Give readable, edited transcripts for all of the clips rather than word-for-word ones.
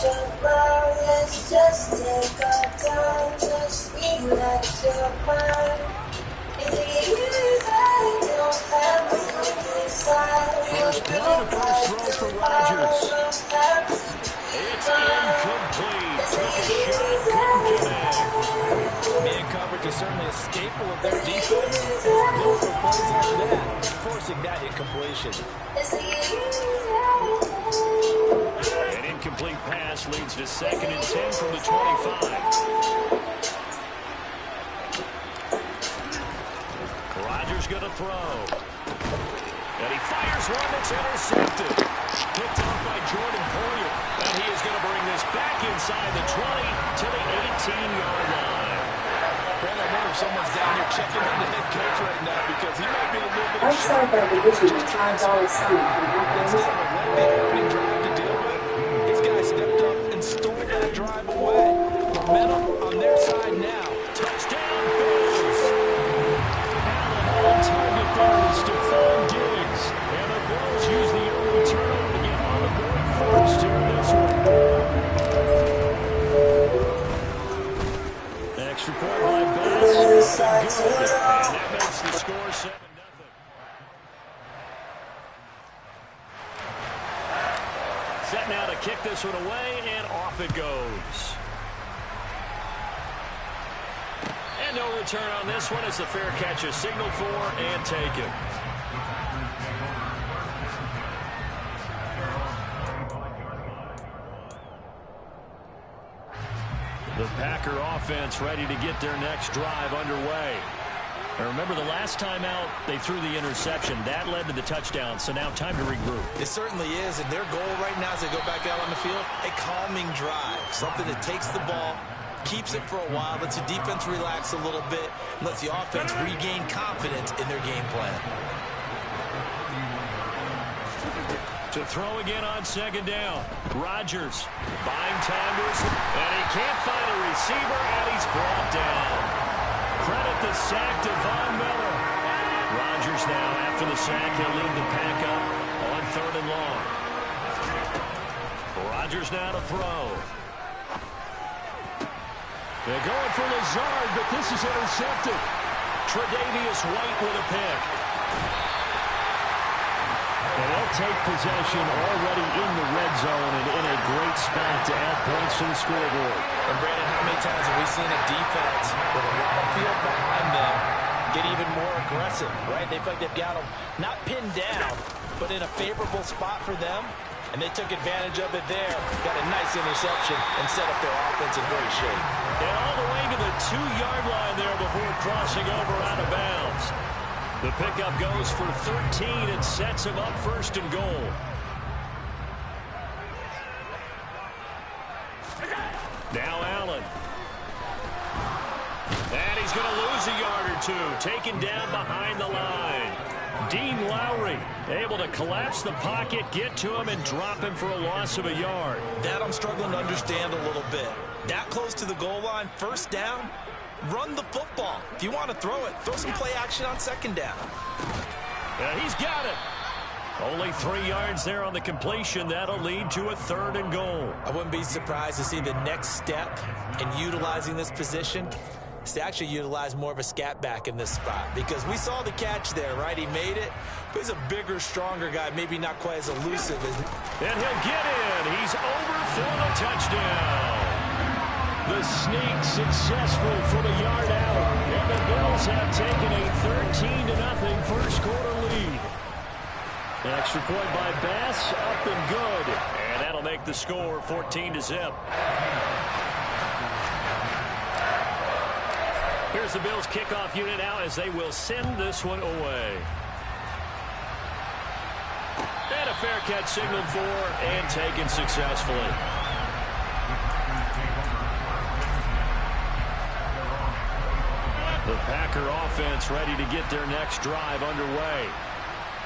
your mind. Let's just take our time. Just relax your mind. First point, a first throw for Rodgers. It's incomplete. Took a shot, couldn't get in. Man coverage is certainly a staple of their defense. It's built for plays like that, forcing that incompletion. An incomplete pass leads to 2nd and 10 from the 25. Rodgers going to throw. And he fires one that's intercepted. Picked off by Jordan Poyer. And he is going to bring this back inside the 20 to the 18-yard line. Brandon, I wonder if someone's down here checking on the head coach right now because he might be a little bit of outside that division of $5 sign from instead of a lengthy opening drive to deal with. His guy stepped up and stole that drive away. Momentum on their side now. Touchdown, Bills. Allen on target there is Stephon Diggs. And the Bills use the early turnover to get on the board first here in this one. Extra point by Bass. Good. And that makes the score 7-0. Set now to kick this one away, and off it goes. And no return on this one as the fair catch is signaled for and taken. The Packer offense ready to get their next drive underway. And remember, the last time out, they threw the interception. That led to the touchdown, so now time to regroup. It certainly is, and their goal right now as they go back out on the field, a calming drive. Something that takes the ball, keeps it for a while, lets the defense relax a little bit, and lets the offense regain confidence in their game plan. To throw again on 2nd down. Rodgers buying time to his, and he can't find a receiver, and he's brought down. Credit the sack to Von Miller. Rodgers now, after the sack, he'll lead the pack up on 3rd and long. Rodgers now to throw. They're going for Lazard, but this is intercepted. Tre'Davious White with a pick. And they'll take possession already in the red zone and in a great spot to add points to the scoreboard. And Brandon, how many times have we seen a defense with a lot of field behind them get even more aggressive, right? They feel like they've got them not pinned down, but in a favorable spot for them. And they took advantage of it there. Got a nice interception and set up their offense in great shape. And all the way to the 2-yard line there before crossing over out of bounds. The pickup goes for 13 and sets him up 1st and goal. Now Allen. And he's going to lose a yard or two. Taken down behind the line. Dean Lowry able to collapse the pocket, get to him, and drop him for a loss of a yard. That I'm struggling to understand a little bit. That close to the goal line, 1st down, run the football. If you want to throw it, throw some play action on 2nd down. And he's got it. Only 3 yards there on the completion. That'll lead to a 3rd and goal. I wouldn't be surprised to see the next step in utilizing this position is to actually utilize more of a scat back in this spot, because we saw the catch there, right? He made it, but he's a bigger, stronger guy, maybe not quite as elusive as... And he'll get in. He's over for the touchdown. The sneak successful from a yard out. And the Bills have taken a 13-0 first quarter lead. Extra point by Bass, up and good. And that'll make the score 14-0. Here's the Bills kickoff unit now as they will send this one away. And a fair catch signaled for and taken successfully. The Packer offense ready to get their next drive underway.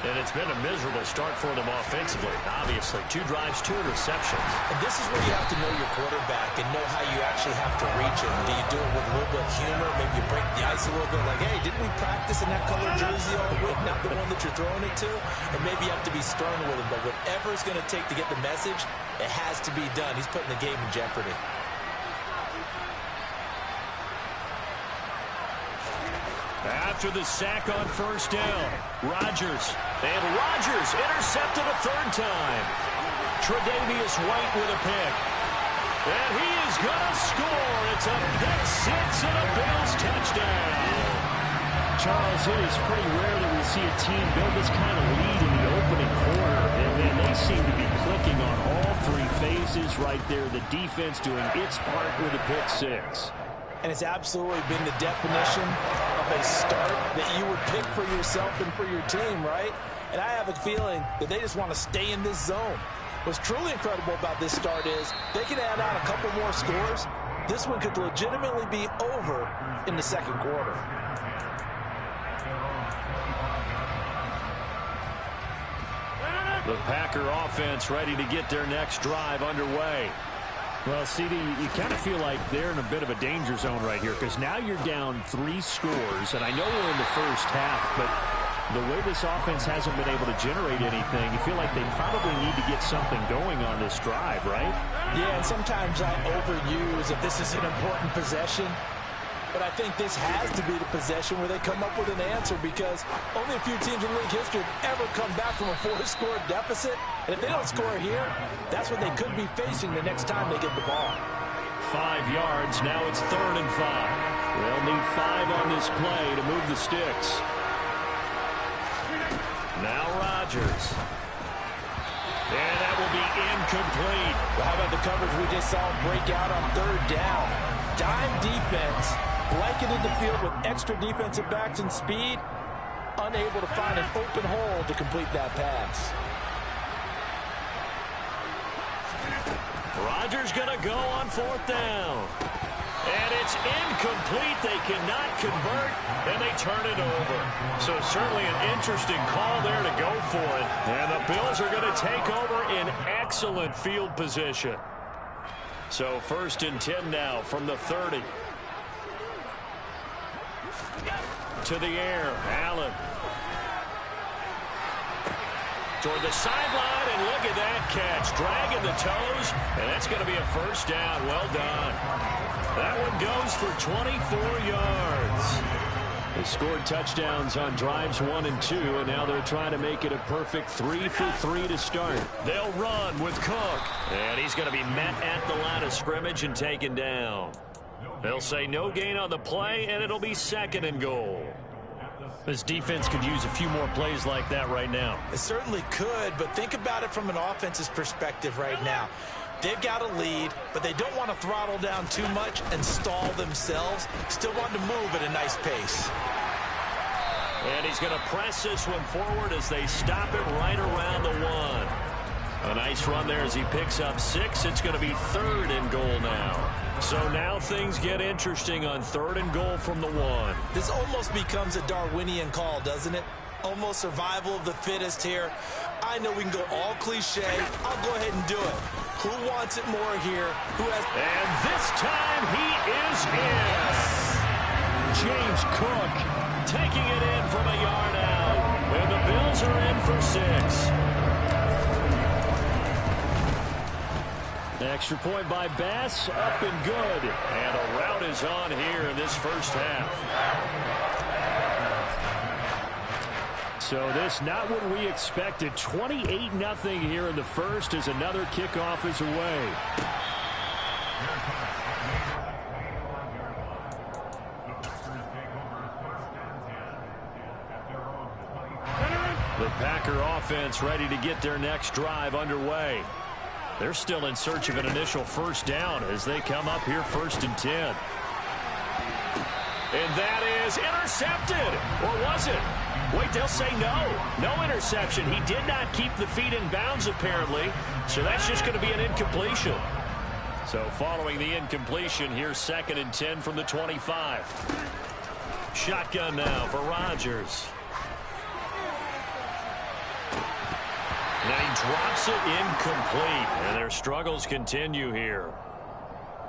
And it's been a miserable start for them offensively. Obviously, 2 drives, 2 interceptions. And this is where you have to know your quarterback and know how you actually have to reach him. Do you do it with a little bit of humor? Maybe you break the ice a little bit like, hey, didn't we practice in that colored jersey all week? Not the one that you're throwing it to? And maybe you have to be stern with him. But whatever it's going to take to get the message, it has to be done. He's putting the game in jeopardy. After the sack on first down, Rodgers. And Rodgers intercepted a 3rd time. Tre'Davious White with a pick. And he is going to score. It's a pick 6 and a Bills touchdown. Charles, it is pretty rare that we see a team build this kind of lead in the opening quarter. And then they seem to be clicking on all 3 phases right there. The defense doing its part with a pick 6. And it's absolutely been the definition of a start that you would pick for yourself and for your team, right? And I have a feeling that they just want to stay in this zone. What's truly incredible about this start is they can add on a couple more scores. This one could legitimately be over in the 2nd quarter. The Packer offense ready to get their next drive underway. Well, CD, you kind of feel like they're in a bit of a danger zone right here because now you're down 3 scores, and I know we're in the first half, but the way this offense hasn't been able to generate anything, you feel like they probably need to get something going on this drive, right? Yeah, and sometimes I overuse if this is an important possession. But I think this has to be the possession where they come up with an answer because only a few teams in league history have ever come back from a 4-score deficit. And if they don't score here, that's what they could be facing the next time they get the ball. 5 yards. Now it's 3rd and 5. They'll need 5 on this play to move the sticks. Now Rodgers. And that will be incomplete. Well, how about the coverage we just saw break out on 3rd down? Dime defense. Blanketed the field with extra defensive backs and speed, unable to find an open hole to complete that pass. Rodgers going to go on 4th down. And it's incomplete. They cannot convert, and they turn it over. So certainly an interesting call there to go for it. And the Bills are going to take over in excellent field position. So 1st and 10 now from the 30. To the air, Allen. Toward the sideline, and look at that catch. Dragging the toes, and that's going to be a 1st down. Well done. That one goes for 24 yards. They scored touchdowns on drives 1 and 2, and now they're trying to make it a perfect 3 for 3 to start. They'll run with Cook, and he's going to be met at the line of scrimmage and taken down. They'll say no gain on the play, and it'll be 2nd and goal. This defense could use a few more plays like that right now. It certainly could, but think about it from an offense's perspective right now. They've got a lead, but they don't want to throttle down too much and stall themselves. Still want to move at a nice pace. And he's going to press this one forward as they stop it right around the 1. A nice run there as he picks up 6. It's going to be 3rd and goal now. So now things get interesting on 3rd and goal from the 1. This almost becomes a Darwinian call, doesn't it? Almost survival of the fittest here. I know we can go all cliche. I'll go ahead and do it. Who wants it more here? Who has... And this time he is in. James Cook taking it in from a yard out. And the Bills are in for 6. The extra point by Bass, up and good. And a rout is on here in this first half. So this not what we expected. 28-0 here in the first as another kickoff is away. The Packer offense ready to get their next drive underway. They're still in search of an initial 1st down as they come up here 1st and 10. And that is intercepted. Or was it? Wait, they'll say no. No interception. He did not keep the feet in bounds, apparently. So that's just going to be an incompletion. So following the incompletion, here's 2nd and 10 from the 25. Shotgun now for Rodgers. And he drops it incomplete. And their struggles continue here.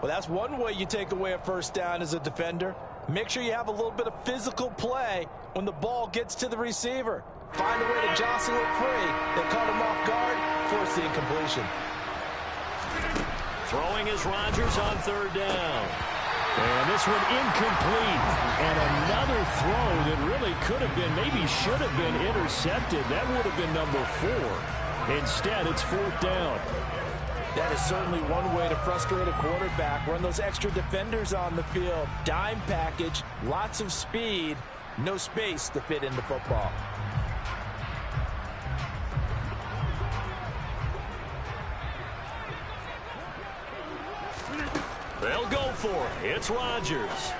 Well, that's one way you take away a first down as a defender. Make sure you have a little bit of physical play when the ball gets to the receiver. Find a way to jostle it free. They caught him off guard, force the incompletion. Throwing is Rodgers on third down. And this one incomplete. And another throw that really could have been, maybe should have been intercepted. That would have been number 4. Instead, it's fourth down. That is certainly one way to frustrate a quarterback. Run those extra defenders on the field. Dime package, lots of speed, no space to fit into football. They'll go for it. It's Rodgers.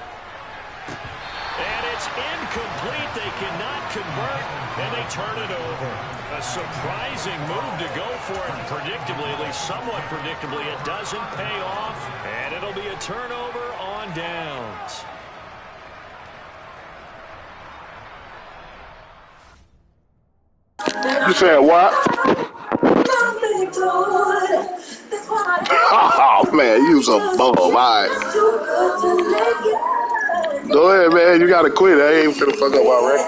And it's incomplete. They cannot convert, and they turn it over. A surprising move to go for it. Predictably, at least somewhat predictably, it doesn't pay off, and it'll be a turnover on downs. You said what? Oh, man, you a bum. All right. Go ahead, man. You got to quit. I ain't finna fuck up already.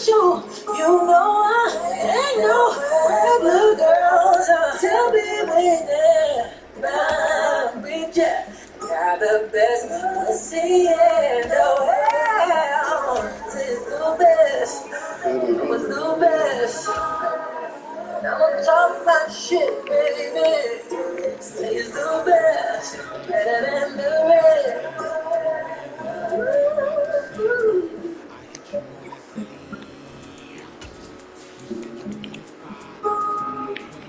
You know I ain't no regular girls. Tell me when they're big jack. Got the best pussy in the world. It's the best. It's the best. I'm talking about shit, baby. It's the best. Better than the rest.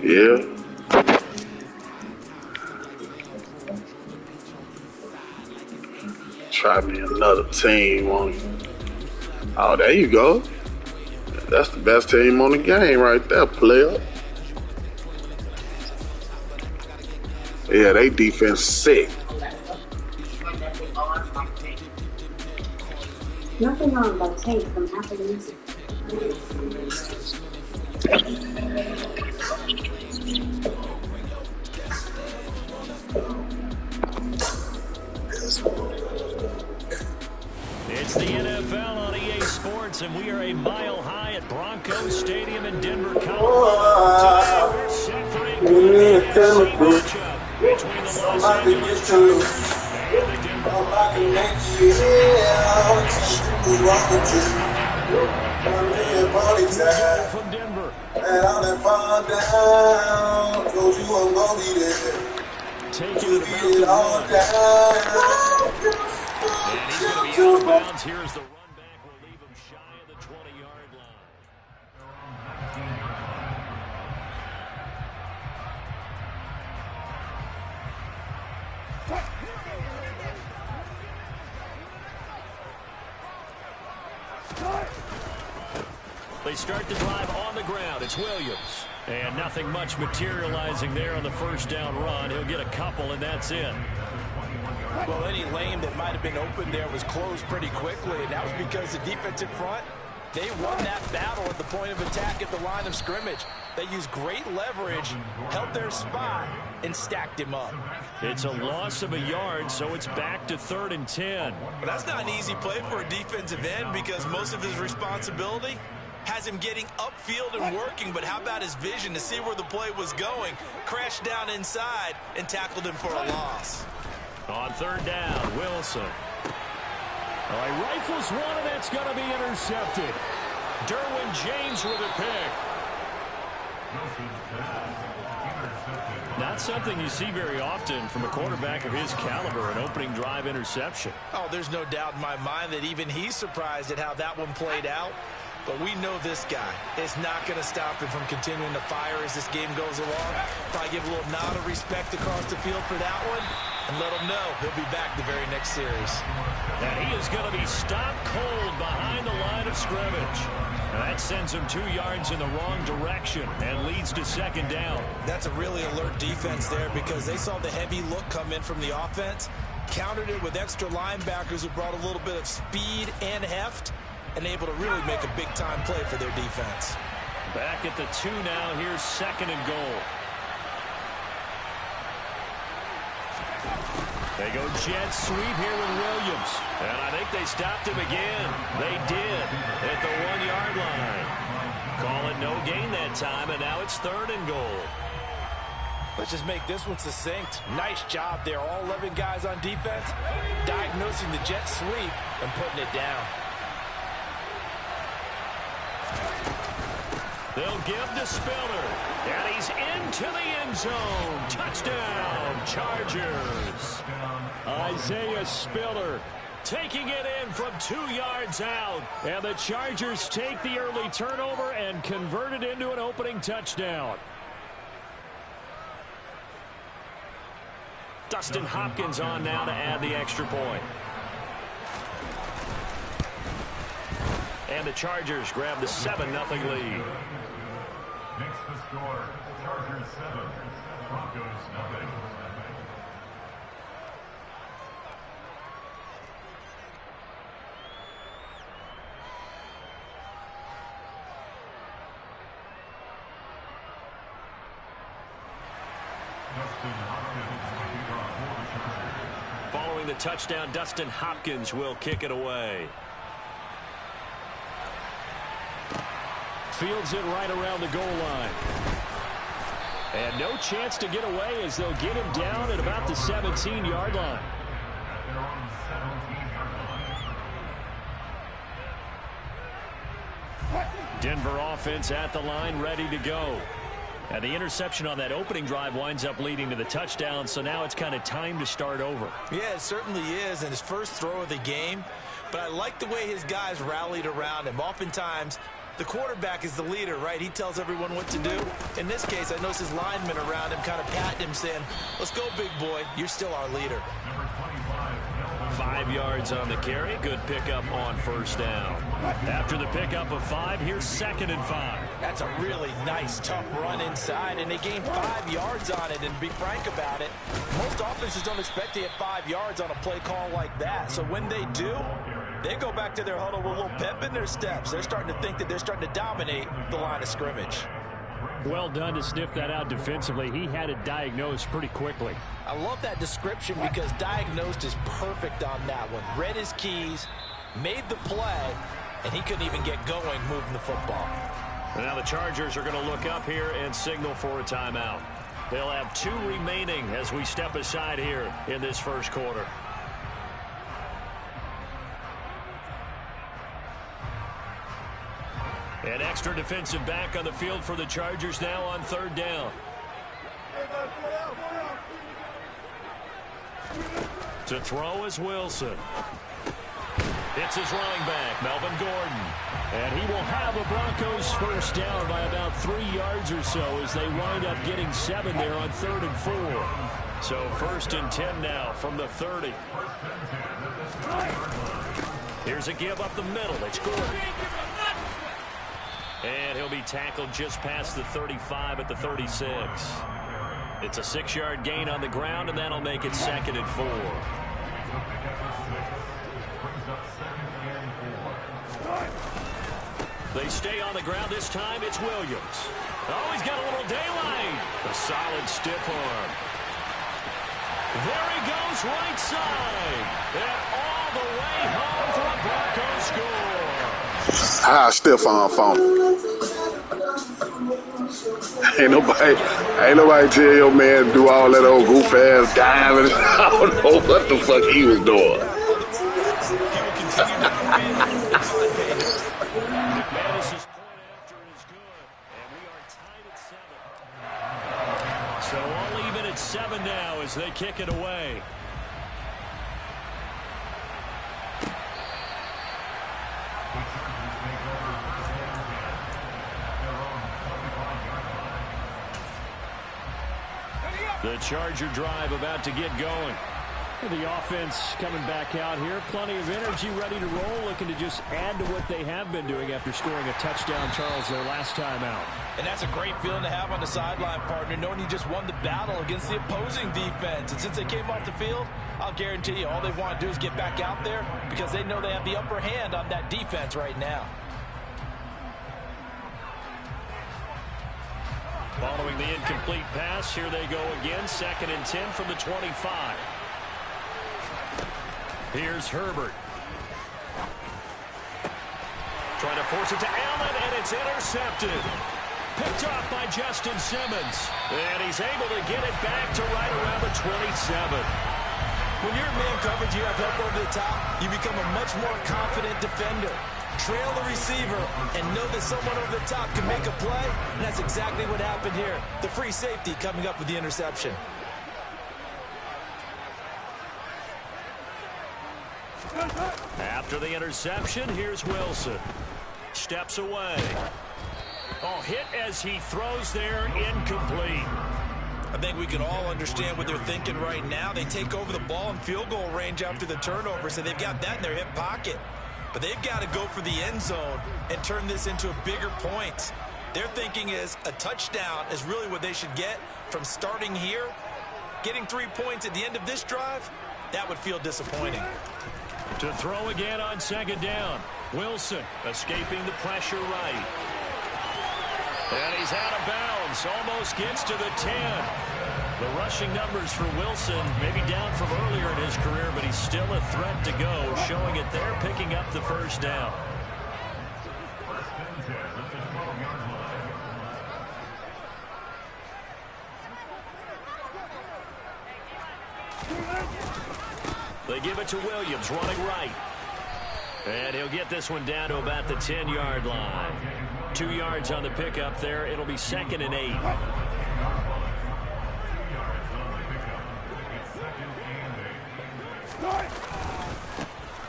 Yeah. Try me another team on. Oh, there you go. That's the best team on the game right there, player. Yeah, they defense sick. Nothing wrong but tape from Apple Music. It's the NFL on EA Sports, and we are a mile high at Broncos Stadium in Denver, Colorado. Today we're set for a good NFC matchup between the Los Angeles Chargers and the Denver Broncos. From Denver. Taking it about the run. And he's going to be out of bounds. Here's the run back. Will leave him shy of the 20-yard line. They start the drive on the ground. It's Williams. And nothing much materializing there on the first down run. He'll get a couple, and that's it. Well, any lane that might have been open there was closed pretty quickly, and that was because the defensive front, they won that battle at the point of attack at the line of scrimmage. They used great leverage, held their spot, and stacked him up. It's a loss of a yard, so it's back to 3rd and 10. But that's not an easy play for a defensive end because most of his responsibility has him getting upfield and working, but how about his vision to see where the play was going, crashed down inside, and tackled him for a loss. On 3rd down, Wilson. He rifles one, and that's going to be intercepted. Derwin James with a pick. Not something you see very often from a quarterback of his caliber, an opening drive interception. Oh, there's no doubt in my mind that even he's surprised at how that one played out. But we know this guy is not going to stop him from continuing to fire as this game goes along. Probably give a little nod of respect across the field for that one and let him know he'll be back the very next series. And he is going to be stopped cold behind the line of scrimmage. And that sends him 2 yards in the wrong direction and leads to 2nd down. That's a really alert defense there because they saw the heavy look come in from the offense, countered it with extra linebackers who brought a little bit of speed and heft, and able to really make a big-time play for their defense. Back at the 2 now. Here's 2nd and goal. They go jet sweep here with Williams. And I think they stopped him again. They did at the 1-yard line. Call it no gain that time, and now it's 3rd and goal. Let's just make this one succinct. Nice job there. All 11 guys on defense diagnosing the jet sweep and putting it down. They'll give to Spiller, and he's into the end zone. Touchdown, Chargers. Isaiah Spiller taking it in from 2 yards out. And the Chargers take the early turnover and convert it into an opening touchdown. Dustin Hopkins on now to add the extra point. And the Chargers grab the 7-0 lead. Next to score, Chargers 7, Broncos 0. Following the touchdown, Dustin Hopkins will kick it away. Fields it right around the goal line. And no chance to get away as they'll get him down at about the 17-yard line. Denver offense at the line, ready to go. And the interception on that opening drive winds up leading to the touchdown, so now it's kind of time to start over. Yeah, it certainly is, and his first throw of the game. But I like the way his guys rallied around him. Oftentimes, the quarterback is the leader, right? He tells everyone what to do. In this case, I noticed his linemen around him kind of patting him, saying, let's go, big boy. You're still our leader. 5 yards on the carry. Good pickup on first down. After the pickup of 5, here's 2nd and 5. That's a really nice, tough run inside, and they gained 5 yards on it. And to be frank about it, most offenses don't expect to hit 5 yards on a play call like that. So when they do, they go back to their huddle with a little pep in their steps. They're starting to think that they're starting to dominate the line of scrimmage. Well done to sniff that out defensively. He had it diagnosed pretty quickly. I love that description because diagnosed is perfect on that one. Read his keys, made the play, and he couldn't even get going moving the football. And now the Chargers are going to look up here and signal for a timeout. They'll have 2 remaining as we step aside here in this first quarter. An extra defensive back on the field for the Chargers now on 3rd down. To throw is Wilson. It's his running back, Melvin Gordon. And he will have a Broncos first down by about 3 yards or so as they wind up getting 7 there on 3rd and 4. So 1st and 10 now from the 30. Here's a give up the middle. It's Gordon. And he'll be tackled just past the 35 at the 36. It's a 6-yard gain on the ground, and that'll make it 2nd and 4. They stay on the ground. This time it's Williams. Oh, he's got a little daylight. A solid stiff arm. There he goes right side. And all the way home for a Broncos score. Ah, stiff arm phone. Ain't nobody tell your man to do all that old goof ass diving. I don't know what the fuck he was doing. So all even at 7 now as they kick it away. The Charger drive about to get going. The offense coming back out here. Plenty of energy, ready to roll, looking to just add to what they have been doing after scoring a touchdown, Charles, their last time out. And that's a great feeling to have on the sideline, partner, knowing you just won the battle against the opposing defense. And since they came off the field, I'll guarantee you all they want to do is get back out there because they know they have the upper hand on that defense right now. Following the incomplete pass, here they go again. 2nd and 10 from the 25. Here's Herbert. Trying to force it to Allen, and it's intercepted. Picked off by Justin Simmons. And he's able to get it back to right around the 27. When you're in man coverage, you have help over the top, you become a much more confident defender. Trail the receiver and know that someone over the top can make a play, and that's exactly what happened here. The free safety coming up with the interception. After the interception, here's Wilson. Steps away. Oh, hit as he throws there, incomplete. I think we can all understand what they're thinking right now. They take over the ball in field goal range after the turnover, so they've got that in their hip pocket. But they've got to go for the end zone and turn this into a bigger point. Their thinking is a touchdown is really what they should get from starting here. Getting 3 points at the end of this drive, that would feel disappointing. To throw again on 2nd down. Wilson escaping the pressure right. And he's out of bounds. Almost gets to the 10. The rushing numbers for Wilson maybe down from earlier in his career, but he's still a threat to go, showing it there, picking up the 1st down. They give it to Williams, running right. And he'll get this one down to about the 10-yard line. 2 yards on the pickup there. It'll be 2nd and 8.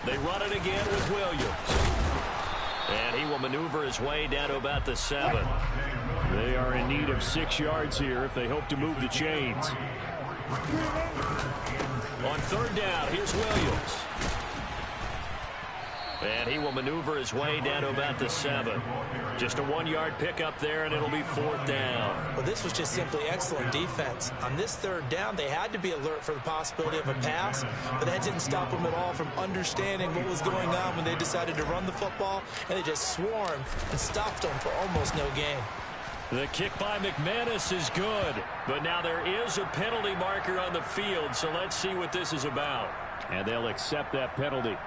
They run it again with Williams. And he will maneuver his way down to about the 7. They are in need of 6 yards here if they hope to move the chains. On 3rd down, here's Williams. And he will maneuver his way down to about the 7. Just a 1-yard pickup there, and it'll be 4th down. Well, this was just simply excellent defense. On this 3rd down, they had to be alert for the possibility of a pass, but that didn't stop them at all from understanding what was going on when they decided to run the football, and they just swarmed and stopped them for almost no gain. The kick by McManus is good, but now there is a penalty marker on the field, so let's see what this is about. And they'll accept that penalty.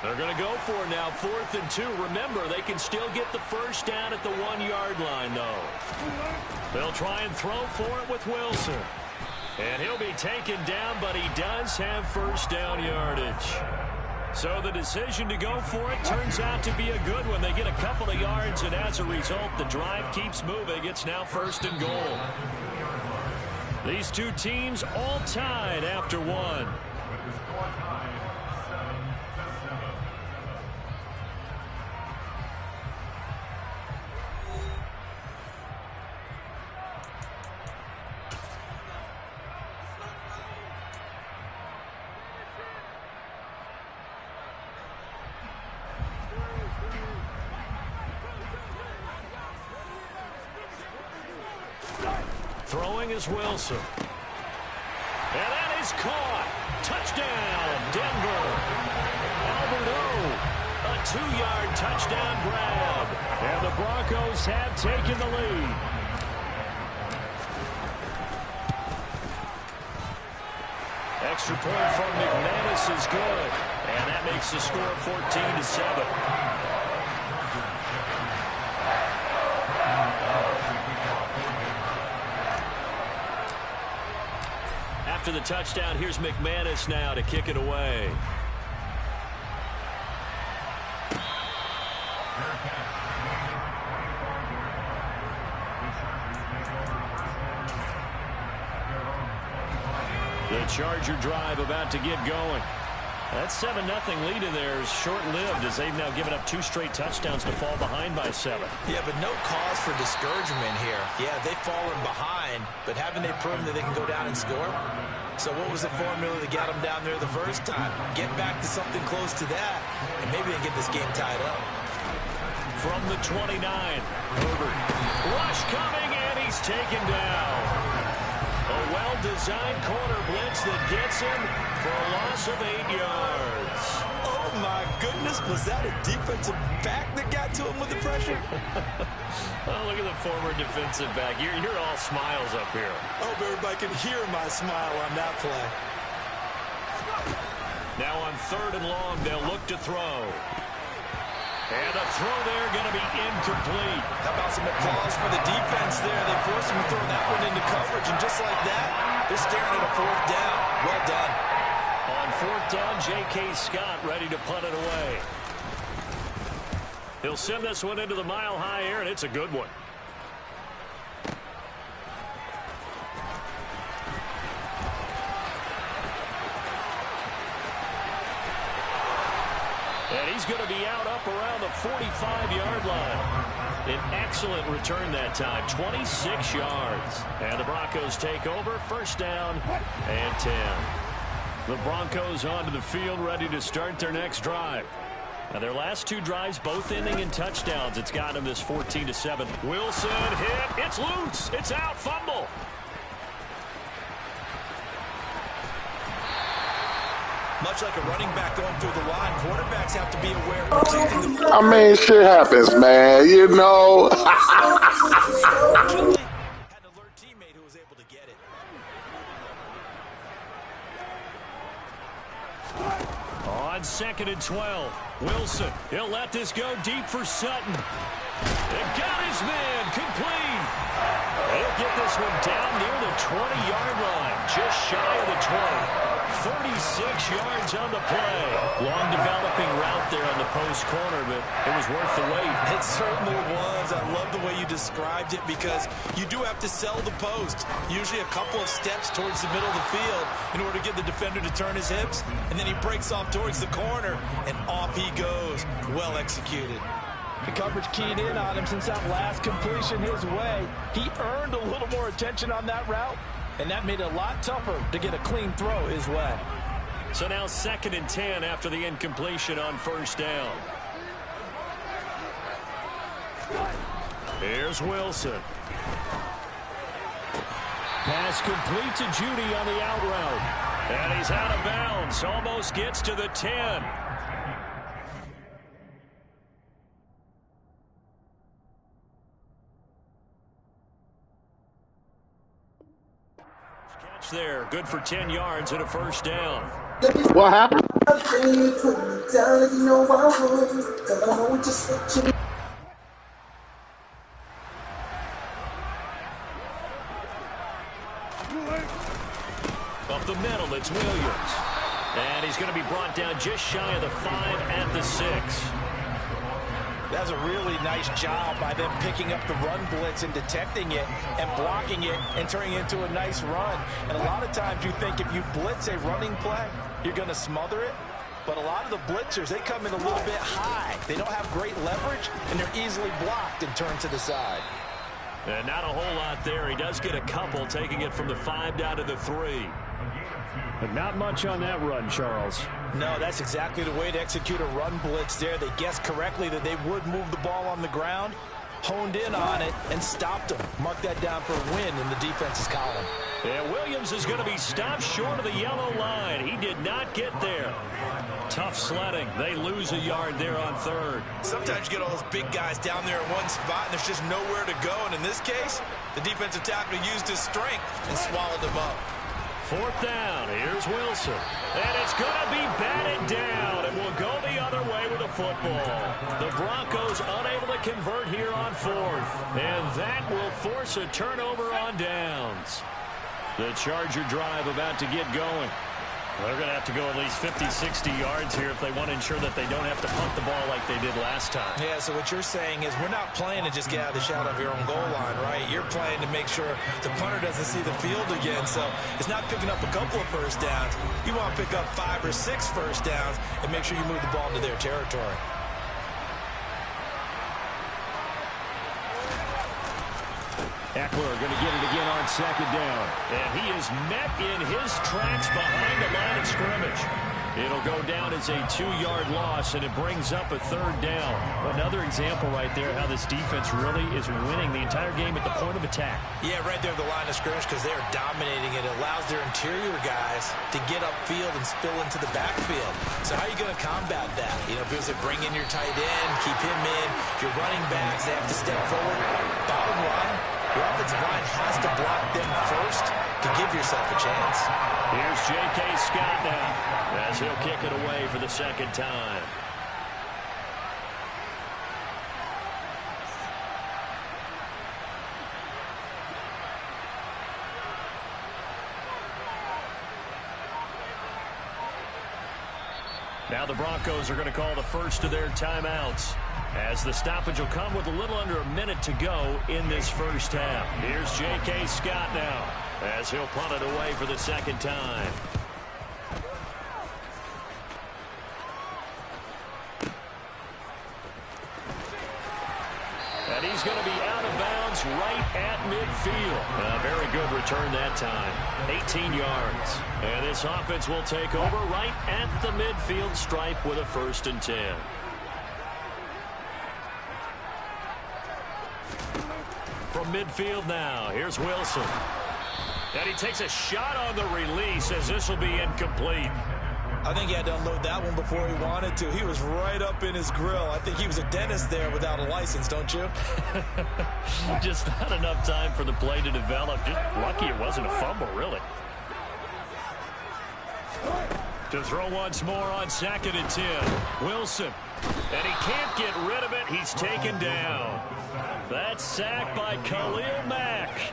They're going to go for it now, 4th and 2. Remember, they can still get the 1st down at the 1-yard line, though. They'll try and throw for it with Wilson. And he'll be taken down, but he does have 1st down yardage. So the decision to go for it turns out to be a good one. They get a couple of yards, and as a result, the drive keeps moving. It's now 1st and goal. These two teams all tied after 1. Throwing is Wilson. And that is caught. Touchdown, Denver. Alberto, a 2-yard touchdown grab. And the Broncos have taken the lead. Extra point from McManus is good. And that makes the score 14-7. After the touchdown, here's McManus now to kick it away. The Charger drive about to get going. That 7-0 lead in there is short-lived as they've now given up 2 straight touchdowns to fall behind by 7. Yeah, but no cause for discouragement here. Yeah, they've fallen behind, but haven't they proven that they can go down and score? So what was the formula that got them down there the first time? Get back to something close to that, and maybe they get this game tied up. From the 29, Herbert. Rush coming, and he's taken down. A well-designed corner blitz that gets him for a loss of 8 yards. Oh, my goodness, was that a defensive back that got to him with the pressure? Oh, look at the former defensive back. You're all smiles up here. I hope everybody can hear my smile on that play. Now on 3rd and long, they'll look to throw. And the throw there going to be incomplete. How about some applause for the defense there? They forced him to throw that one into coverage, and just like that, they're staring at a 4th down. Well done. On 4th down, J.K. Scott ready to punt it away. He'll send this one into the mile-high air, and it's a good one. And he's going to be out up around the 45-yard line. An excellent return that time, 26 yards. And the Broncos take over, 1st down and 10. The Broncos onto the field, ready to start their next drive. Now their last 2 drives, both ending in touchdowns. It's got them this 14-7. Wilson hit. It's loose. It's out. Fumble. Much like a running back going through the line, quarterbacks have to be aware of protecting the I mean, shit happens, man. You know. had an alert teammate who was able to get it. On 2nd and 12, Wilson. He'll let this go deep for Sutton. It got his man complete. He'll get this one down near the 20-yard line, just shy of the 20. 36 yards on the play. Long developing route there on the post corner, but it was worth the wait. It certainly was. I love the way you described it because you do have to sell the post. Usually a couple of steps towards the middle of the field in order to get the defender to turn his hips. And then he breaks off towards the corner, and off he goes. Well executed. The coverage keyed in on him since that last completion his way. He earned a little more attention on that route, and that made it a lot tougher to get a clean throw his way. So now 2nd and 10 after the incompletion on 1st down. Here's Wilson. Pass complete to Judy on the out route. And he's out of bounds. Almost gets to the 10. Catch there. Good for 10 yards and a 1st down. What happened? Up the middle, it's Williams. And he's going to be brought down just shy of the 5 at the 6. That's a really nice job by them picking up the run blitz and detecting it and blocking it and turning it into a nice run. And a lot of times you think if you blitz a running play, you're going to smother it. But a lot of the blitzers, they come in a little bit high. They don't have great leverage, and they're easily blocked and turned to the side. And not a whole lot there. He does get a couple, taking it from the 5 down to the 3. But not much on that run, Charles. No, that's exactly the way to execute a run blitz there. They guessed correctly that they would move the ball on the ground, honed in on it, and stopped them. Mark that down for a win in the defense's column. Yeah, Williams is going to be stopped short of the yellow line. He did not get there. Tough sledding. They lose a yard there on 3rd. Sometimes you get all those big guys down there in one spot, and there's just nowhere to go. And in this case, the defensive tackle used his strength and swallowed them up. 4th down. Here's Wilson. And it's going to be batted down. And will go the other way with the football. The Broncos unable to convert here on 4th. And that will force a turnover on downs. The Charger drive about to get going. They're going to have to go at least 50, 60 yards here if they want to ensure that they don't have to punt the ball like they did last time. Yeah, so what you're saying is we're not playing to just get out of the shadow of your own goal line, right? You're playing to make sure the punter doesn't see the field again. So it's not picking up a couple of 1st downs. You want to pick up 5 or 6 1st downs and make sure you move the ball into their territory. Eckler going to get it again on 2nd down. And he is met in his tracks behind the line of scrimmage. It'll go down as a 2-yard loss, and it brings up a 3rd down. Another example right there how this defense really is winning the entire game at the point of attack. Yeah, right there at the line of scrimmage because they're dominating it. It allows their interior guys to get upfield and spill into the backfield. So how are you going to combat that? You know, because they bring in your tight end, keep him in. Your running backs, they have to step forward. Bottom line, your offensive line has to block them first to give yourself a chance. Here's J.K. Scott now as he'll kick it away for the 2nd time. Now the Broncos are going to call the first of their timeouts, as the stoppage will come with a little under a minute to go in this first half. Here's J.K. Scott now as he'll punt it away for the 2nd time. And he's going to be out of bounds right at midfield. A very good return that time. 18 yards. And this offense will take over right at the midfield stripe with a 1st and 10. From midfield now, here's Wilson. And he takes a shot on the release as this will be incomplete. I think he had to unload that one before he wanted to. He was right up in his grill. I think he was a dentist there without a license, don't you? Just not enough time for the play to develop. Just lucky it wasn't a fumble, really. To throw once more on 2nd and 10. Wilson. And he can't get rid of it. He's taken down. That's sacked by Khalil Mack.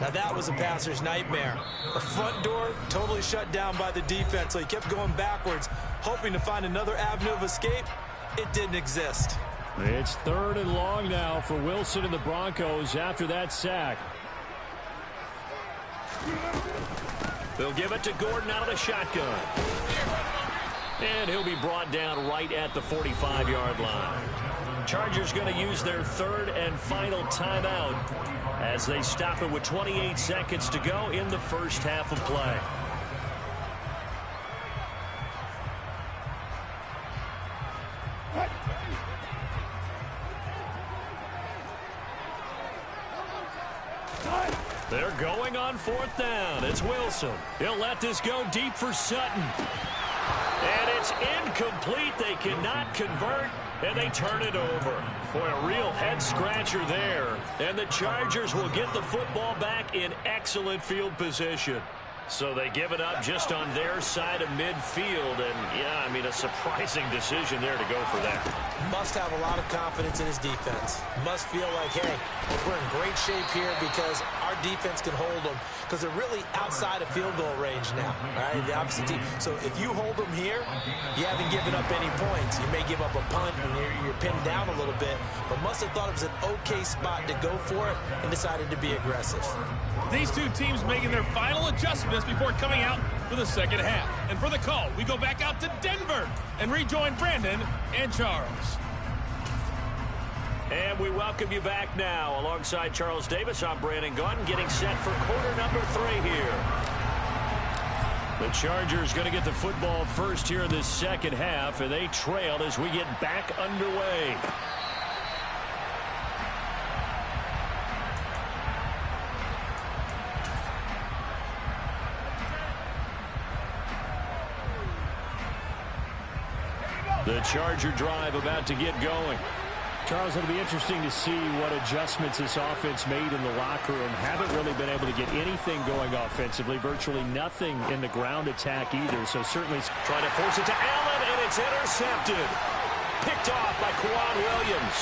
Now that was a passer's nightmare. The front door totally shut down by the defense, so he kept going backwards, hoping to find another avenue of escape. It didn't exist. It's 3rd and long now for Wilson and the Broncos after that sack. They'll give it to Gordon out of the shotgun. And he'll be brought down right at the 45-yard line. Chargers going to use their 3rd and final timeout as they stop it with 28 seconds to go in the first half of play. They're going on 4th down. It's Wilson. He'll let this go deep for Sutton. And it's incomplete. They cannot convert, and they turn it over. Boy, a real head-scratcher there. And the Chargers will get the football back in excellent field position. So they give it up just on their side of midfield. And, yeah, I mean, a surprising decision there to go for that. Must have a lot of confidence in his defense. Must feel like, hey, we're in great shape here because our defense can hold them. Because they're really outside of field goal range now, right? The opposite team. So if you hold them here, you haven't given up any points. You may give up a punt and you're pinned down a little bit. But must have thought it was an okay spot to go for it and decided to be aggressive. These two teams making their final adjustments before coming out for the 2nd half. And for the call, we go back out to Denver and rejoin Brandon and Charles. And we welcome you back now. Alongside Charles Davis, I'm Brandon Gaudin, getting set for quarter number 3 here. The Chargers going to get the football first here in this 2nd half, and they trail as we get back underway. The Charger drive about to get going. Charles, it'll be interesting to see what adjustments this offense made in the locker room. Haven't really been able to get anything going offensively. Virtually nothing in the ground attack either. So certainly trying to force it to Allen, and it's intercepted. Picked off by Quan Williams.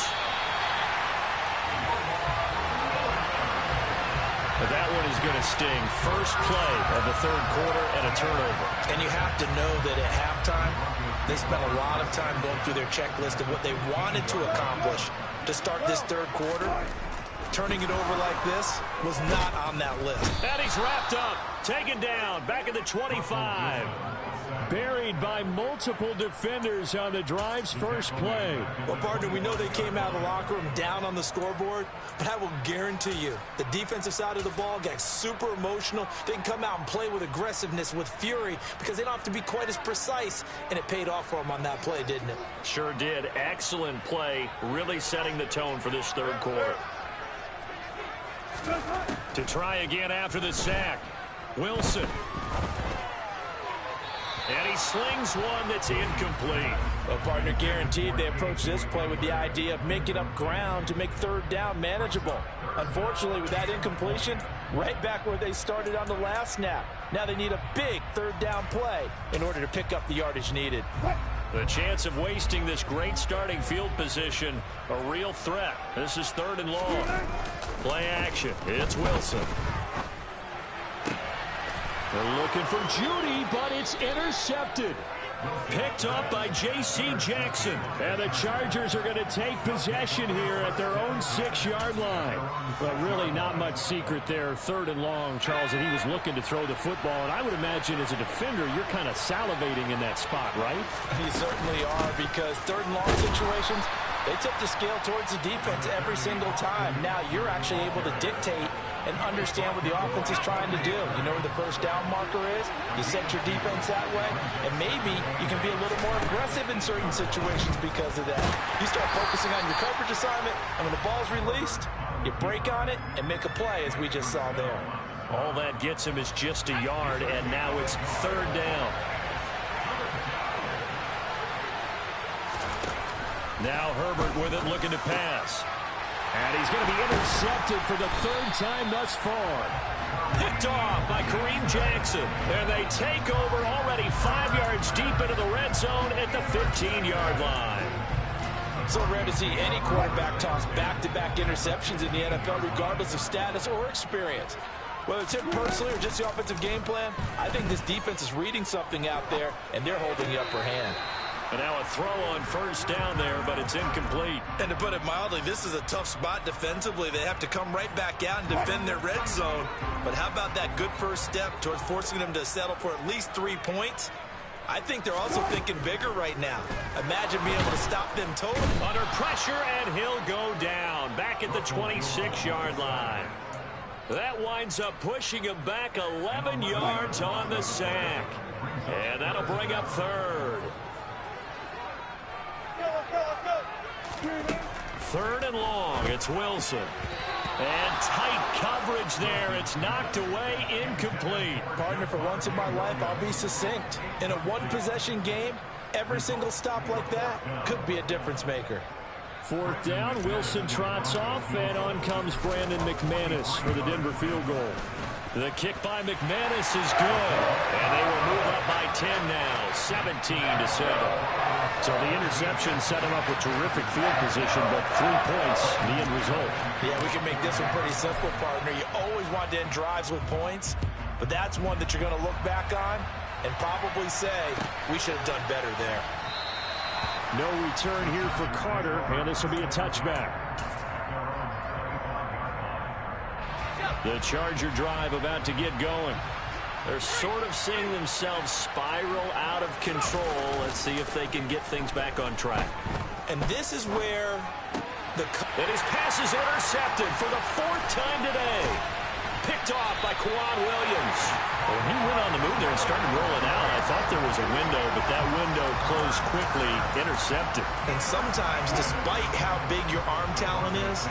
But that one is going to sting. First play of the 3rd quarter and a turnover. And you have to know that at halftime, they spent a lot of time going through their checklist of what they wanted to accomplish to start this 3rd quarter. Turning it over like this was not on that list. And he's wrapped up, taken down, back at the 25. Buried by multiple defenders on the drive's first play. Well, partner, we know they came out of the locker room down on the scoreboard, but I will guarantee you the defensive side of the ball got super emotional. They can come out and play with aggressiveness, with fury, because they don't have to be quite as precise, and it paid off for them on that play, didn't it? Sure did. Excellent play, really setting the tone for this third quarter. To try again after the sack, Wilson. And he slings one that's incomplete. Well, partner, guaranteed they approach this play with the idea of making up ground to make third down manageable. Unfortunately, with that incompletion, right back where they started on the last snap. Now they need a big third down play in order to pick up the yardage needed. The chance of wasting this great starting field position, a real threat. This is 3rd and long. Play action. It's Wilson. They're looking for Judy, but it's intercepted. Picked up by J.C. Jackson. And the Chargers are going to take possession here at their own 6-yard line. Well, really not much secret there. 3rd and long, Charles, and he was looking to throw the football. And I would imagine as a defender, you're kind of salivating in that spot, right? You certainly are, because 3rd and long situations, they tip the scale towards the defense every single time. Now you're actually able to dictate and understand what the offense is trying to do. You know where the first down marker is. You set your defense that way, and maybe you can be a little more aggressive in certain situations because of that. You start focusing on your coverage assignment, and when the ball's released, you break on it and make a play, as we just saw there. All that gets him is just a yard, and now it's 3rd down. Now Herbert with it, looking to pass. And he's going to be intercepted for the 3rd time thus far. Picked off by Kareem Jackson. And they take over already 5 yards deep into the red zone at the 15-yard line. So rare to see any quarterback toss back-to-back interceptions in the NFL, regardless of status or experience. Whether it's him personally or just the offensive game plan, I think this defense is reading something out there, and they're holding the upper hand. And now a throw on 1st down there, but it's incomplete. And to put it mildly, this is a tough spot defensively. They have to come right back out and defend their red zone. But how about that good first step towards forcing them to settle for at least 3 points? I think they're also thinking bigger right now. Imagine being able to stop them totally. Under pressure, and he'll go down. Back at the 26-yard line. That winds up pushing him back 11 yards on the sack. And that'll bring up 3rd. 3rd and long, it's Wilson. And tight coverage there. It's knocked away, incomplete. Partner, for once in my life, I'll be succinct. In a one-possession game, every single stop like that could be a difference maker. 4th down, Wilson trots off, and on comes Brandon McManus for the Denver field goal. The kick by McManus is good, and they will move up by 10 now, 17-7. So the interception set him up with terrific field position, but 3 points, the end result. Yeah, we can make this one pretty simple, partner. You always want to end drives with points, but that's one that you're going to look back on and probably say, we should have done better there. No return here for Carter, and this will be a touchback. The Charger drive about to get going. They're sort of seeing themselves spiral out of control. Let's see if they can get things back on track. And this is where and his pass is intercepted for the 4th time today. Picked off by Quan Williams. Well, he went on the move there and started rolling out. I thought there was a window, but that window closed quickly, intercepted. And sometimes, despite how big your arm talent is,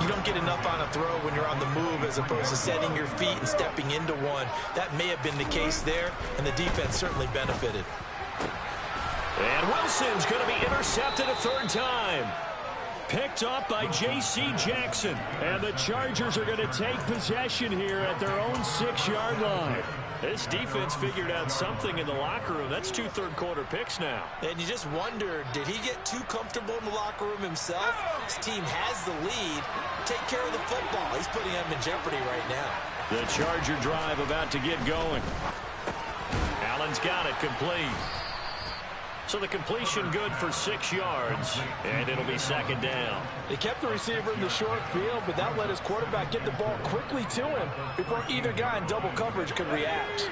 you don't get enough on a throw when you're on the move as opposed to setting your feet and stepping into one. That may have been the case there, and the defense certainly benefited. And Wilson's going to be intercepted a 3rd time. Picked up by J.C. Jackson. And the Chargers are going to take possession here at their own 6-yard line. This defense figured out something in the locker room. That's 2 third-quarter picks now. And you just wonder, did he get too comfortable in the locker room himself? His team has the lead. Take care of the football. He's putting them in jeopardy right now. The Charger drive about to get going. Allen's got it complete. So the completion good for 6 yards, and it'll be 2nd down. They kept the receiver in the short field, but that let his quarterback get the ball quickly to him before either guy in double coverage could react.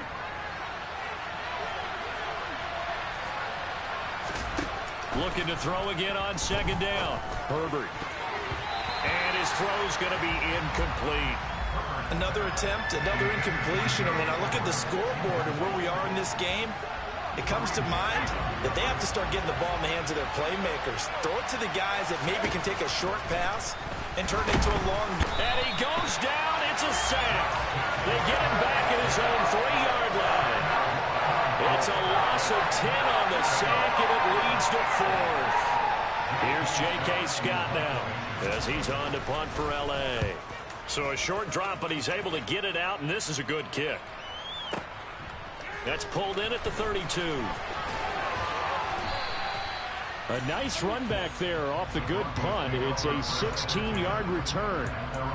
Looking to throw again on second down. Herbert. And his throw's going to be incomplete. Another attempt, another incompletion. And when I look at the scoreboard and where we are in this game, it comes to mind that they have to start getting the ball in the hands of their playmakers. Throw it to the guys that maybe can take a short pass and turn it into a long. And he goes down. It's a sack. They get him back at his own 3-yard line. It's a loss of 10 on the sack, and it leads to 4th. Here's J.K. Scott now as he's on to punt for L.A. So a short drop, but he's able to get it out, and this is a good kick. That's pulled in at the 32. A nice run back there off the good punt. It's a 16-yard return.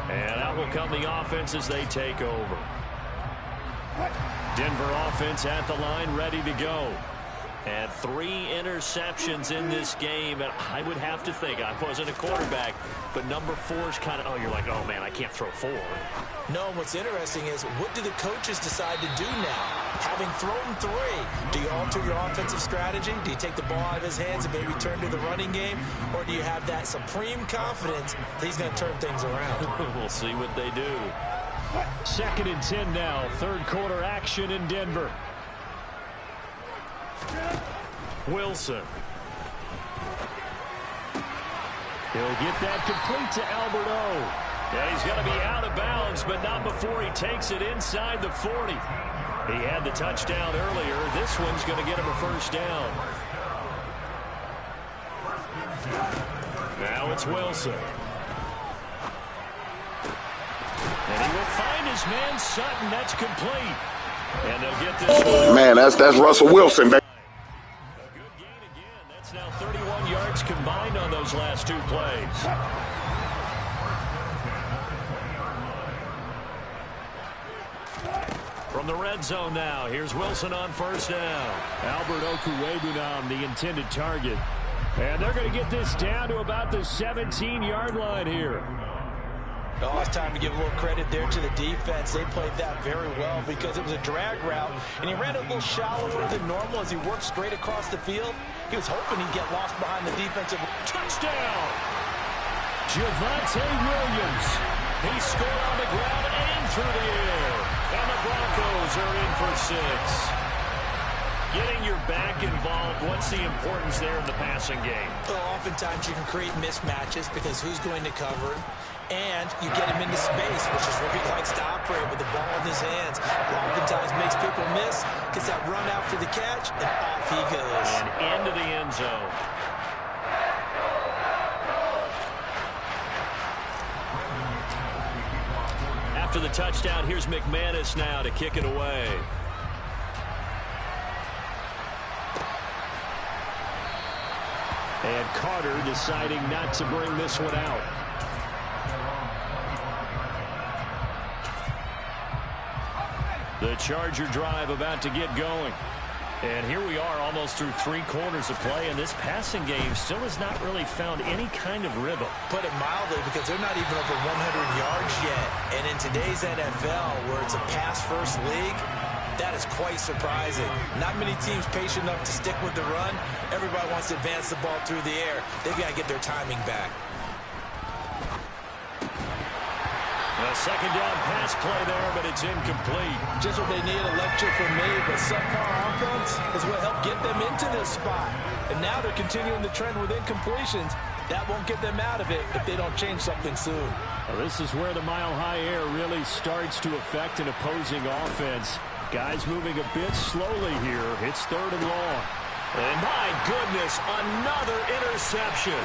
And out will come the offense as they take over. Denver offense at the line, ready to go. And 3 interceptions in this game. And I would have to think, I wasn't a quarterback, but number 4's kind of, you're like, oh, man, I can't throw 4. No, what's interesting is what do the coaches decide to do now? Having thrown 3, do you alter your offensive strategy? Do you take the ball out of his hands and maybe turn to the running game? Or do you have that supreme confidence that he's going to turn things around? We'll see what they do. 2nd and 10 now. 3rd quarter action in Denver. Wilson. He'll get that complete to Albert O. Yeah, he's going to be out of bounds, but not before he takes it inside the 40. He had the touchdown earlier. This one's going to get him a 1st down. Now it's Wilson. And he will find his man Sutton. That's complete. And they'll get this one. Man, that's Russell Wilson, baby. A good gain again. That's now 31 yards combined on those last 2 plays. From the red zone now, here's Wilson on 1st down. Albert Okuwebunam, the intended target. And they're going to get this down to about the 17-yard line here. Oh, it's time to give a little credit there to the defense. They played that very well because it was a drag route, and he ran a little shallower than normal as he worked straight across the field. He was hoping he'd get lost behind the defensive. Touchdown! Javonte Williams. He scored on the ground and through the air. And the Broncos are in for 6. Getting your back involved, what's the importance there in the passing game? Well, oftentimes you can create mismatches because who's going to cover him? And you get him into space, which is where he likes to operate with the ball in his hands. Oftentimes makes people miss, gets that run after the catch, and off he goes. And into the end zone. After the touchdown, here's McManus now to kick it away. And Carter deciding not to bring this one out. The Charger drive about to get going. And here we are almost through 3 quarters of play, and this passing game still has not really found any kind of rhythm. Put it mildly, because they're not even over 100 yards yet. And in today's NFL, where it's a pass-first league, that is quite surprising. Not many teams patient enough to stick with the run. Everybody wants to advance the ball through the air. They've got to get their timing back. A 2nd down pass play there, but it's incomplete. Just what they need, a lecture from me, but subpar offense is what helped get them into this spot. And now they're continuing the trend with incompletions. That won't get them out of it if they don't change something soon. Well, this is where the mile-high air really starts to affect an opposing offense. Guys moving a bit slowly here. It's 3rd and long. And my goodness, another interception.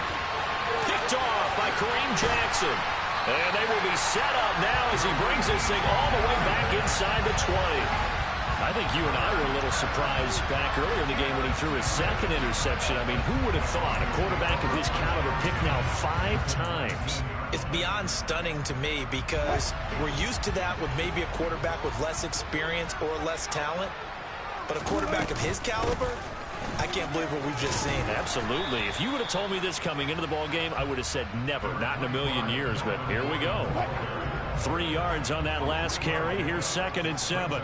Picked off by Kareem Jackson. And they will be set up now as he brings this thing all the way back inside the 20. I think you and I were a little surprised back earlier in the game when he threw his 2nd interception. I mean, who would have thought a quarterback of his caliber picked now 5 times? It's beyond stunning to me because we're used to that with maybe a quarterback with less experience or less talent. But a quarterback of his caliber, I can't believe what we've just seen. Absolutely. If you would have told me this coming into the ball game, I would have said never, not in a million years. But here we go. 3 yards on that last carry. Here's 2nd and 7.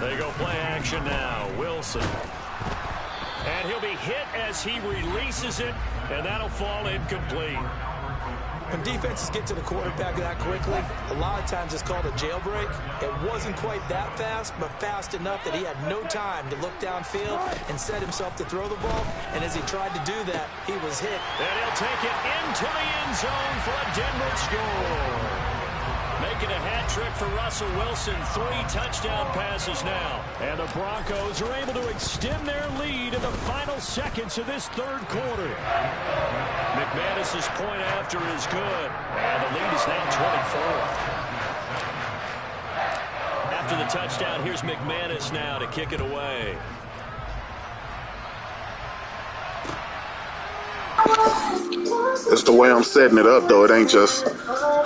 They go play action now. Wilson. And he'll be hit as he releases it, and that'll fall incomplete. When defenses get to the quarterback that quickly, a lot of times it's called a jailbreak. It wasn't quite that fast, but fast enough that he had no time to look downfield and set himself to throw the ball. And as he tried to do that, he was hit. And he'll take it into the end zone for a Denver score. Making a hat trick for Russell Wilson. 3 touchdown passes now. And the Broncos are able to extend their lead in the final seconds of this third quarter. McManus's point after is good. And the lead is now 24. After the touchdown, here's McManus now to kick it away. It's the way I'm setting it up, though. It ain't just,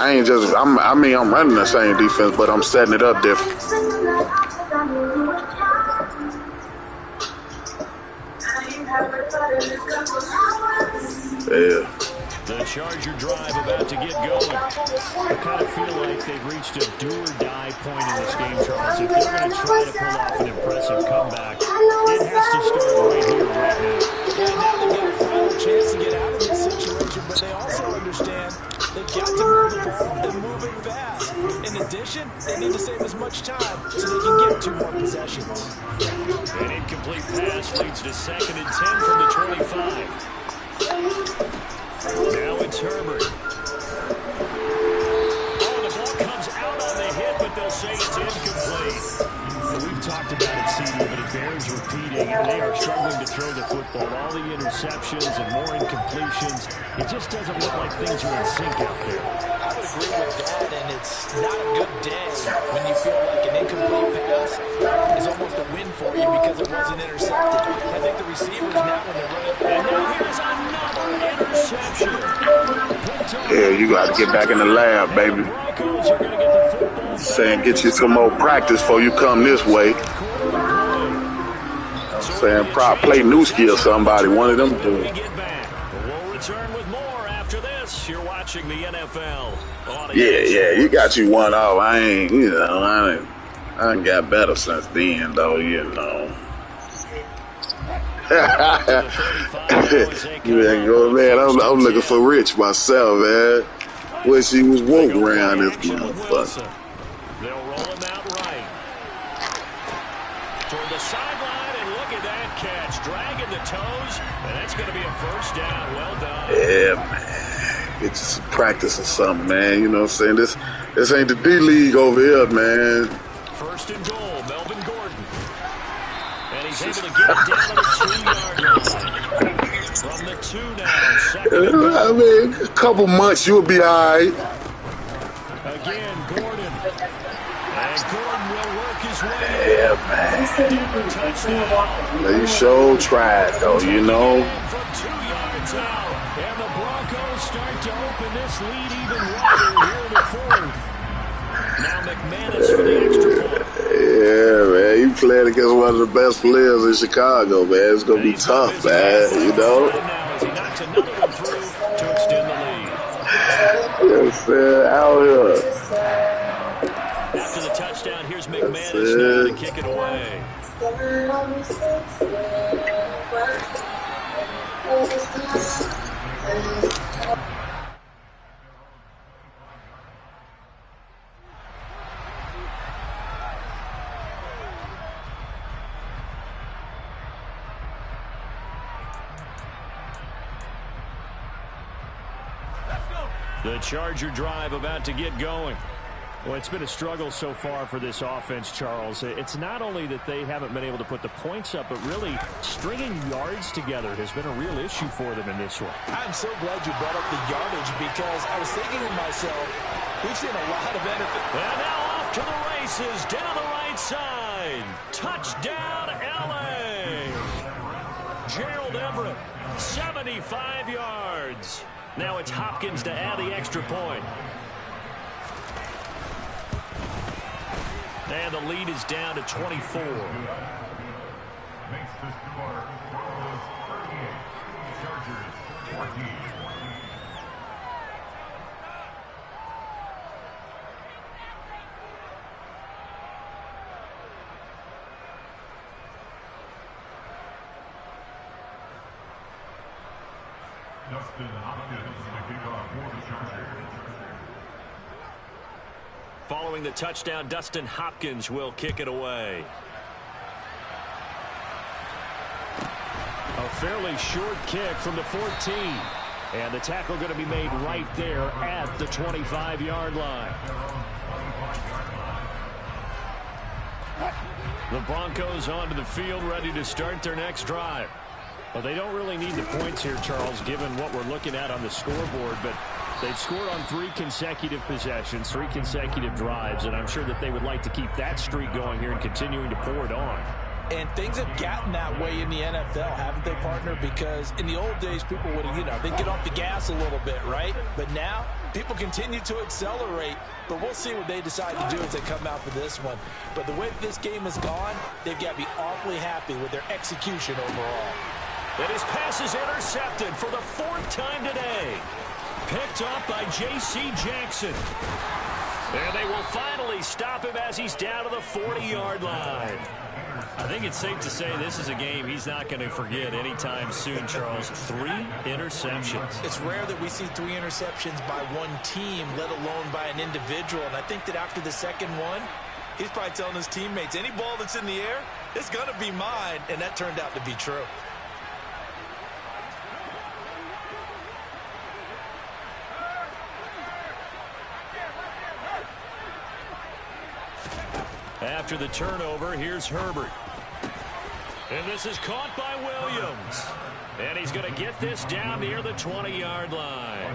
I'm running the same defense, but I'm setting it up different. Yeah. The Charger drive about to get going. I kind of feel like they've reached a do-or-die point in this game, Charles. If they're going to try to pull off an impressive comeback, it has to start right here, right now. Yeah, now they've got a final chance to get out of this situation, but they also understand they've got to move the ball and move it fast. In addition, they need to save as much time so they can get 2 more possessions. An incomplete pass leads to 2nd and 10 from the 25. Now it's Herbert. Oh, the ball comes out on the hit, but they'll say it's incomplete. Well, we've talked about it, CD, but it bears repeating. They are struggling to throw the football. All the interceptions and more incompletions. It just doesn't look like things are in sync out there. I would agree with that, and it's not a good day when you feel like an incomplete pass is almost a win for you because it wasn't intercepted. I think the receivers now, when they're running... And now here's another interception. Yeah, you got to get back in the lab, baby. Saying get you some more practice before you come this way. Saying play Newski or somebody, one of them do. We'll return with more after this. You're watching the NFL. Yeah, you got you one off. I ain't got better since then, though, you know. Man, I'm looking for Rich myself, man. Wish he was woke around this motherfucker. They'll roll him out right. Toward the sideline, and look at that catch. Dragging the toes, and that's going to be a first down. Well done. Yeah, man. Get you some practice or something, man. You know what I'm saying? This ain't the D-League over here, man. First and goal, Melvin Gordon. And he's able to get it down to the 2-yard line. From the 2 now, 2nd and goal. I mean, a couple months, you'll be all right. Again, Gordon. And Gordon will work his way. Yeah, man. You sure tried, though, you know. From 2 yards out. And the Broncos start to open this lead even wider here in the 4th. Now McManus for the extra point. Yeah, man. You playing against one of the best players in Chicago, man. It's going to be tough, man, you know. Now as he knocks another one through to extend the lead. Yes, man. Out here. After the touchdown, here's McManus now to kick it away. The Charger drive about to get going. Well, it's been a struggle so far for this offense, Charles. It's not only that they haven't been able to put the points up, but really stringing yards together has been a real issue for them in this one. I'm so glad you brought up the yardage because I was thinking to myself, we've seen a lot of benefit. And now off to the races down the right side. Touchdown, L.A. Gerald Everett, 75 yards. Now it's Hopkins to add the extra point. And the lead is down to 24. Makes the score. Broncos 38. Chargers 14. Dustin Hopkins to kick off for the Chargers. Following the touchdown, Dustin Hopkins will kick it away. A fairly short kick from the 14. And the tackle going to be made right there at the 25-yard line. The Broncos onto the field, ready to start their next drive. Well, they don't really need the points here, Charles, given what we're looking at on the scoreboard, but they've scored on 3 consecutive possessions, 3 consecutive drives, and I'm sure that they would like to keep that streak going here and continuing to pour it on. And things have gotten that way in the NFL, haven't they, partner? Because in the old days, people would, they'd get off the gas a little bit, right? But now, people continue to accelerate. But we'll see what they decide to do as they come out for this one. But the way this game has gone, they've got to be awfully happy with their execution overall. And his pass is intercepted for the 4th time today. Picked up by J.C. Jackson. And they will finally stop him as he's down to the 40-yard line. I think it's safe to say this is a game he's not going to forget anytime soon, Charles. 3 interceptions. It's rare that we see 3 interceptions by one team, let alone by an individual. And I think that after the second one, he's probably telling his teammates, any ball that's in the air, it's going to be mine. And that turned out to be true. After the turnover, here's Herbert. And this is caught by Williams. And he's going to get this down near the 20-yard line.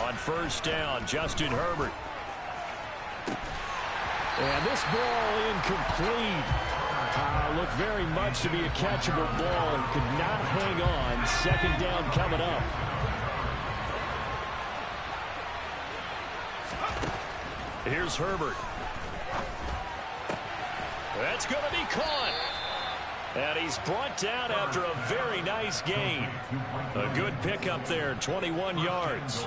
On first down, Justin Herbert. And this ball incomplete. Looked very much to be a catchable ball and could not hang on. Second down coming up. Here's Herbert. That's going to be caught. And he's brought down after a very nice gain. A good pickup there, 21 yards.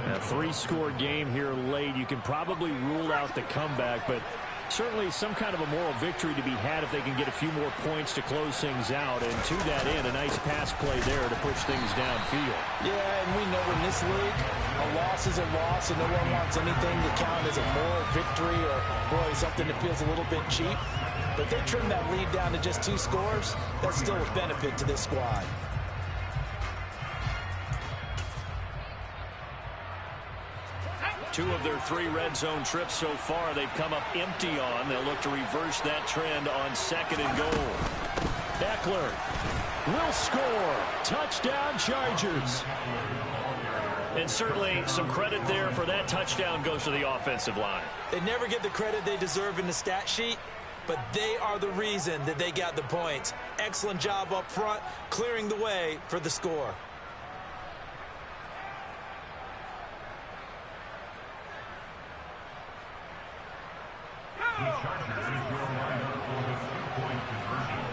A 3-score game here late. You can probably rule out the comeback, but certainly some kind of a moral victory to be had if they can get a few more points to close things out. And to that end, a nice pass play there to push things downfield. Yeah, and we know in this league, a loss is a loss, and no one wants anything to count as a moral victory or, boy, something that feels a little bit cheap. But they trim that lead down to just 2 scores. That's still a benefit to this squad. Two of their 3 red zone trips so far, they've come up empty on. They'll look to reverse that trend on 2nd and goal. Eckler will score. Touchdown, Chargers. And certainly some credit there for that touchdown goes to the offensive line. They never get the credit they deserve in the stat sheet, but they are the reason that they got the points. Excellent job up front, clearing the way for the score. The Chargers will line up for the 2-point conversion.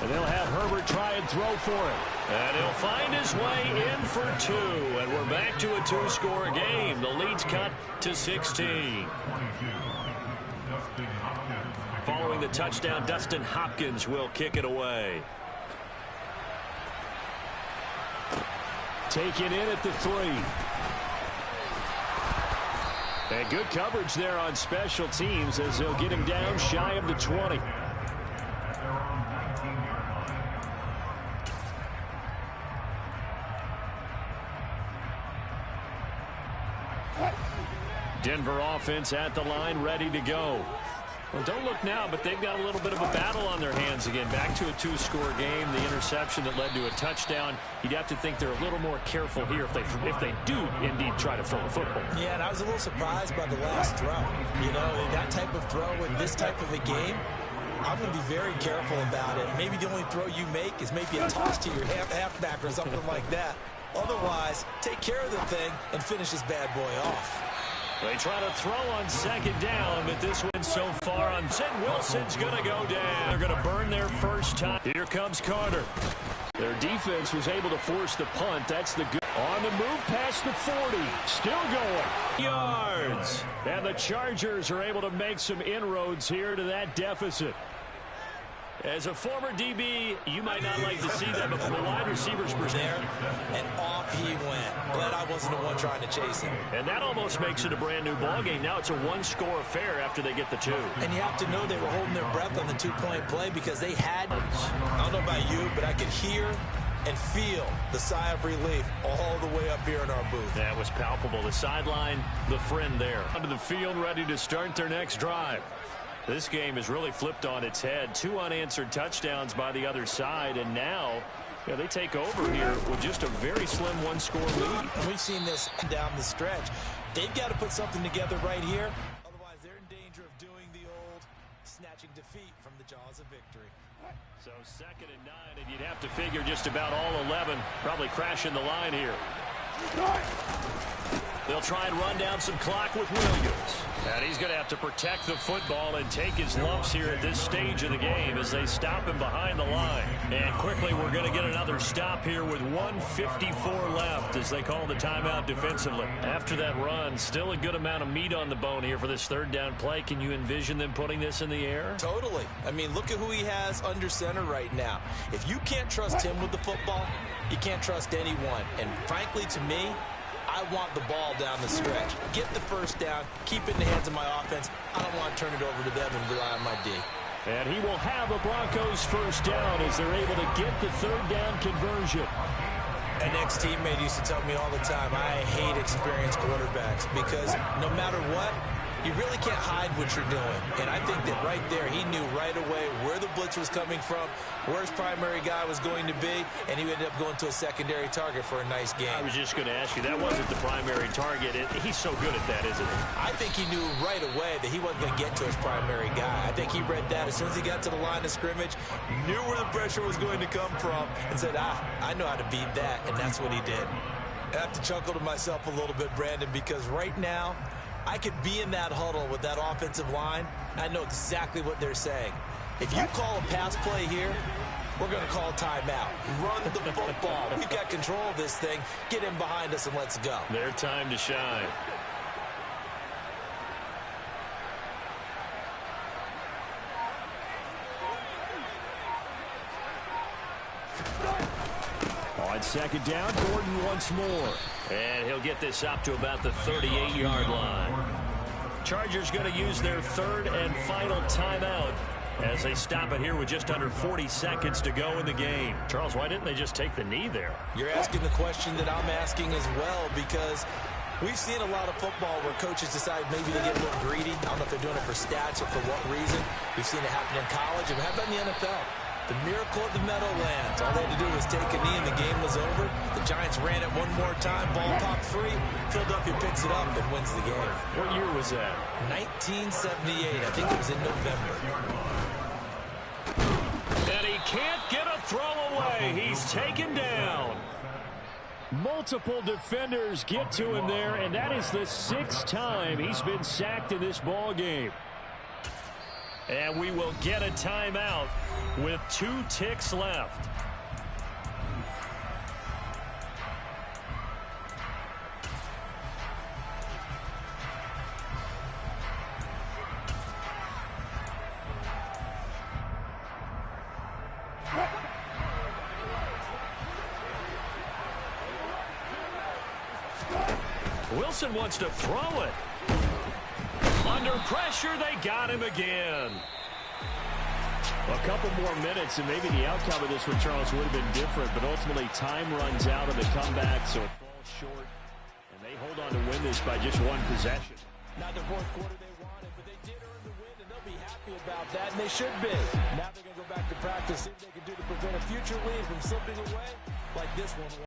And they'll have Herbert try and throw for it. And he'll find his way in for 2. And we're back to a 2-score game. The lead's cut to 16. Following the touchdown, Dustin Hopkins will kick it away. Taken in at the 3. And good coverage there on special teams as they'll get him down shy of the 20. Denver offense at the line, ready to go. Well, don't look now, but they've got a little bit of a battle on their hands again. Back to a 2-score game. The interception that led to a touchdown. You'd have to think they're a little more careful here if they do indeed try to throw the football. Yeah, and I was a little surprised by the last throw. That type of throw in this type of a game, I'm going to be very careful about it. Maybe the only throw you make is maybe a toss to your halfback or something like that. Otherwise, take care of the thing and finish this bad boy off. They try to throw on 2nd down, but this one so far on Wilson's going to go down. They're going to burn their first time. Here comes Carter. Their defense was able to force the punt. That's the good. On the move past the 40. Still going. Yards. And the Chargers are able to make some inroads here to that deficit. As a former DB, you might not like to see that, but from a wide receiver's perspective. And off he went. Glad I wasn't the one trying to chase him. And that almost makes it a brand new ballgame. Now it's a one-score affair after they get the 2. And you have to know they were holding their breath on the 2-point play because they had. I don't know about you, but I could hear and feel the sigh of relief all the way up here in our booth. That was palpable. The sideline, the friend there. Onto the field, ready to start their next drive. This game is really flipped on its head. 2 unanswered touchdowns by the other side, and now they take over here with just a very slim one-score lead. And we've seen this down the stretch. They've got to put something together right here. Otherwise, they're in danger of doing the old snatching defeat from the jaws of victory. So 2nd and 9, and you'd have to figure just about all 11 probably crashing the line here. They'll try and run down some clock with Williams. And he's going to have to protect the football and take his lumps here at this stage of the game as they stop him behind the line. And quickly, we're going to get another stop here with 1:54 left as they call the timeout defensively. After that run, still a good amount of meat on the bone here for this 3rd down play. Can you envision them putting this in the air? Totally. I mean, look at who he has under center right now. If you can't trust him with the football, you can't trust anyone. And frankly, to me, I want the ball down the stretch. Get the 1st down, keep it in the hands of my offense. I don't want to turn it over to them and rely on my D. And he will have a Broncos 1st down as they're able to get the 3rd down conversion. An ex-teammate used to tell me all the time, I hate experienced quarterbacks because no matter what, you really can't hide what you're doing. And I think that right there, he knew right away where the blitz was coming from, where his primary guy was going to be, and he ended up going to a secondary target for a nice game. I was just going to ask you, that wasn't the primary target. He's so good at that, isn't he? I think he knew right away that he wasn't going to get to his primary guy. I think he read that as soon as he got to the line of scrimmage, knew where the pressure was going to come from, and said, I know how to beat that, and that's what he did. I have to chuckle to myself a little bit, Brandon, because right now, I could be in that huddle with that offensive line. I know exactly what they're saying. If you call a pass play here, we're going to call timeout. Run the football. We've got control of this thing. Get him behind us and let's go. Their time to shine. On 2nd down, Gordon once more. And he'll get this up to about the 38-yard line. Chargers going to use their 3rd and final timeout as they stop it here with just under 40 seconds to go in the game. Charles, why didn't they just take the knee there? You're asking the question that I'm asking as well, because we've seen a lot of football where coaches decide maybe they get a little greedy. I don't know if they're doing it for stats or for what reason. We've seen it happen in college, and how about in the NFL? The miracle of the Meadowlands. All they had to do was take a knee and the game was over. The Giants ran it one more time. Ball popped free. Philadelphia picks it up and wins the game. What year was that? 1978. I think it was in November. And he can't get a throw away. He's taken down. Multiple defenders get to him there, and that is the 6th time he's been sacked in this ball game. And we will get a timeout with 2 ticks left. Wilson wants to throw it. Under pressure, they got him again. A couple more minutes, and maybe the outcome of this with Charles would have been different, but ultimately time runs out of the comeback, so it falls short, and they hold on to win this by just 1 possession. Not the 4th quarter they wanted, but they did earn the win, and they'll be happy about that, and they should be. Now they're going to go back to practice, see if they can do to prevent a future lead from slipping away like this one.